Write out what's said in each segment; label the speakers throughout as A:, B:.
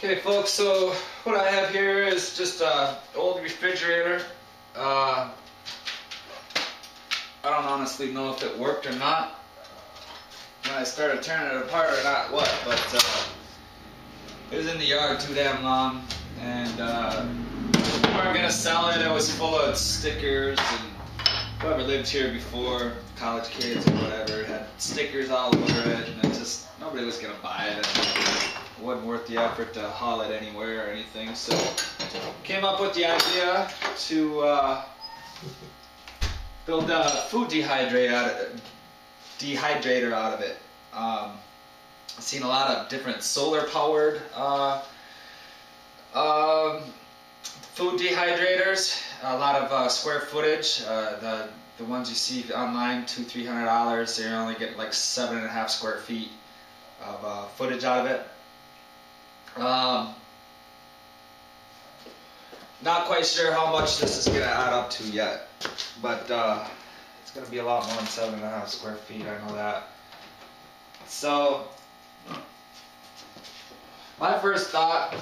A: Okay folks, so what I have here is just an old refrigerator. I don't honestly know if it worked or not when I started turning it apart or not but it was in the yard too damn long, and we weren't going to sell it. It was full of stickers, and whoever lived here before, college kids or whatever, had stickers all over it, and it just, nobody was going to buy it. It wasn't worth the effort to haul it anywhere or anything, so came up with the idea to build a food dehydrator out of it. I've seen a lot of different solar powered food dehydrators, a lot of square footage. The ones you see online, $200–300, they only get like 7.5 square feet of footage out of it. Not quite sure how much this is going to add up to yet, but it's going to be a lot more than 7.5 square feet, I know that. So, my first thought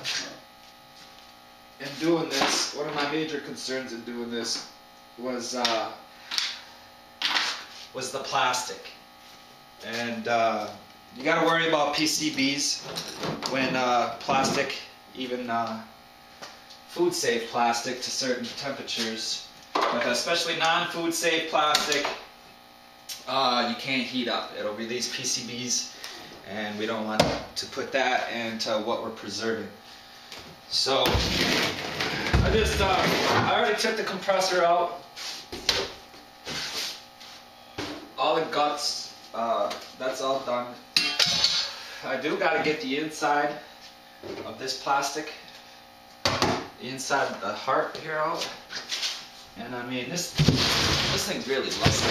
A: in doing this, one of my major concerns in doing this was the plastic. And you got to worry about PCBs when plastic, even food safe plastic to certain temperatures, but especially non-food safe plastic, you can't heat up. It'll release PCBs, and we don't want to put that into what we're preserving. So I already took the compressor out, all the guts, that's all done. I do got to get the inside of this plastic, the inside of the heart here out, and I mean this thing's really lusty.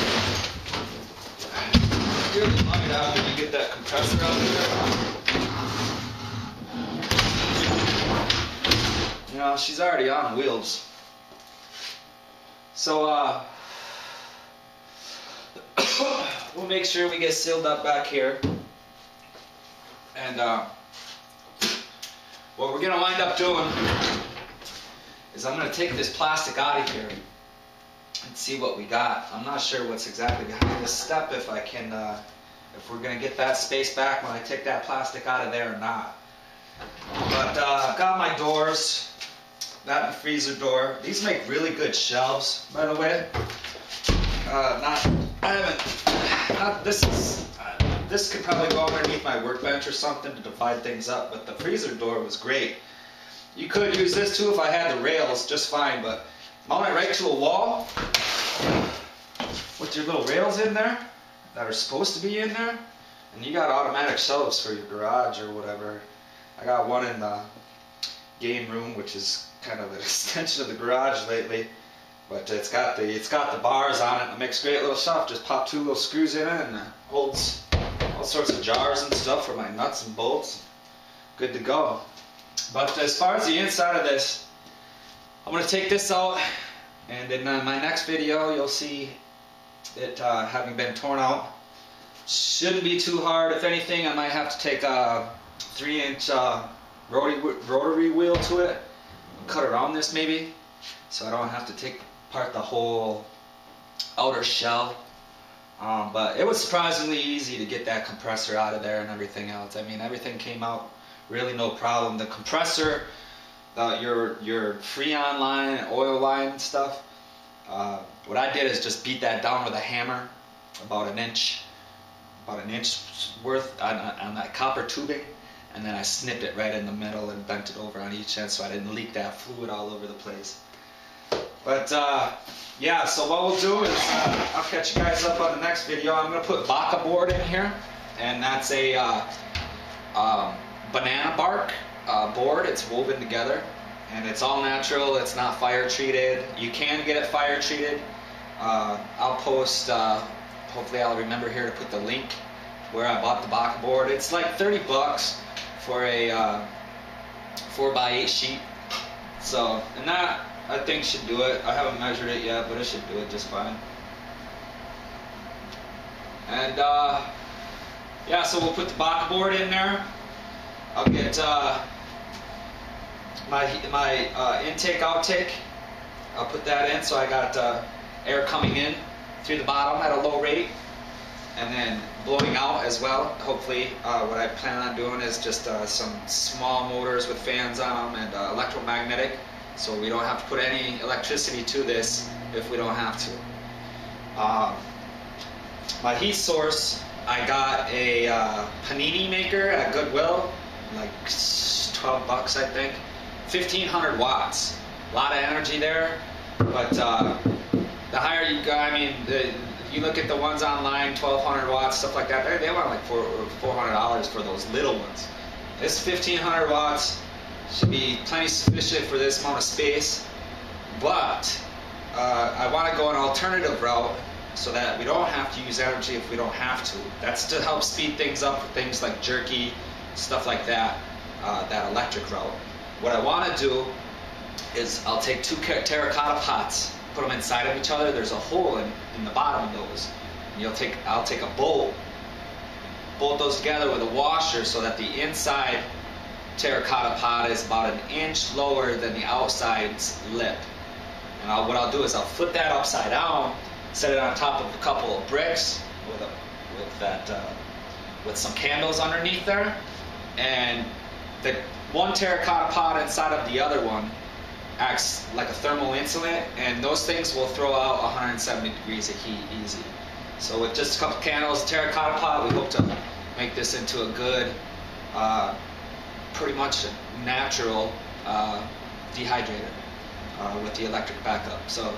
A: Really lug it out when you get that compressor out there. You know, she's already on wheels. So we'll make sure we get sealed up back here. And what we're going to wind up doing is I'm going to take this plastic out of here and see what we got. I'm not sure what's exactly behind this step, if I can, if we're going to get that space back when I take that plastic out of there or not. But I've got my doors, that freezer door. These make really good shelves, by the way. This could probably go underneath my workbench or something to divide things up, but the freezer door was great. You could use this too if I had the rails, just fine, but mount it right to a wall with your little rails in there that are supposed to be in there, and you got automatic shelves for your garage or whatever. I got one in the game room, which is kind of an extension of the garage lately, but it's got the bars on it. It makes a great little shelf. Just pop 2 little screws in it and it holds all sorts of jars and stuff for my nuts and bolts. Good to go. But as far as the inside of this, I'm going to take this out, and in my next video you'll see it having been torn out. Shouldn't be too hard. If anything, I might have to take a 3-inch rotary wheel to it and cut around this maybe, so I don't have to take apart the whole outer shell. But it was surprisingly easy to get that compressor out of there and everything else. I mean, everything came out really no problem. The compressor, your Freon line, oil line and stuff, what I did is just beat that down with a hammer, about an inch worth on that copper tubing, and then I snipped it right in the middle and bent it over on each end so I didn't leak that fluid all over the place. But yeah, so what we'll do is I'll catch you guys up on the next video. I'm going to put Baca board in here, and that's a banana bark board. It's woven together, and it's all natural. It's not fire treated. You can get it fire treated. I'll post, hopefully I'll remember here to put the link where I bought the Baca board. It's like 30 bucks for a 4x8 sheet. So, and that I think should do it. I haven't measured it yet, but it should do it just fine. And yeah, so we'll put the Baca board in there. I'll get my intake outtake. I'll put that in, so I got air coming in through the bottom at a low rate, and then blowing out as well. Hopefully, what I plan on doing is just some small motors with fans on them and electromagnetic, so we don't have to put any electricity to this if we don't have to. My heat source, I got a panini maker at Goodwill, like $12 I think, 1500 watts. A lot of energy there, but the higher you go, I mean, if you look at the ones online, 1200 watts, stuff like that, they want like $400 for those little ones. This 1500 watts should be plenty sufficient for this amount of space, but I want to go an alternative route so that we don't have to use energy if we don't have to. That's to help speed things up for things like jerky, stuff like that, that electric route. What I want to do is I'll take two terracotta pots, put them inside of each other. There's a hole in the bottom of those. And I'll take a bolt those together with a washer so that the inside terracotta pot is about an inch lower than the outside's lip. And what I'll do is I'll flip that upside down, set it on top of a couple of bricks with some candles underneath there, and the one terracotta pot inside of the other one acts like a thermal insulant, and those things will throw out 170 degrees of heat easy. So with just a couple candles, terracotta pot, we hope to make this into a good, pretty much natural dehydrator with the electric backup. So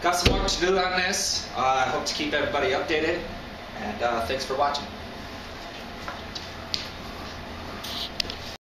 A: got some work to do on this. I hope to keep everybody updated, and thanks for watching.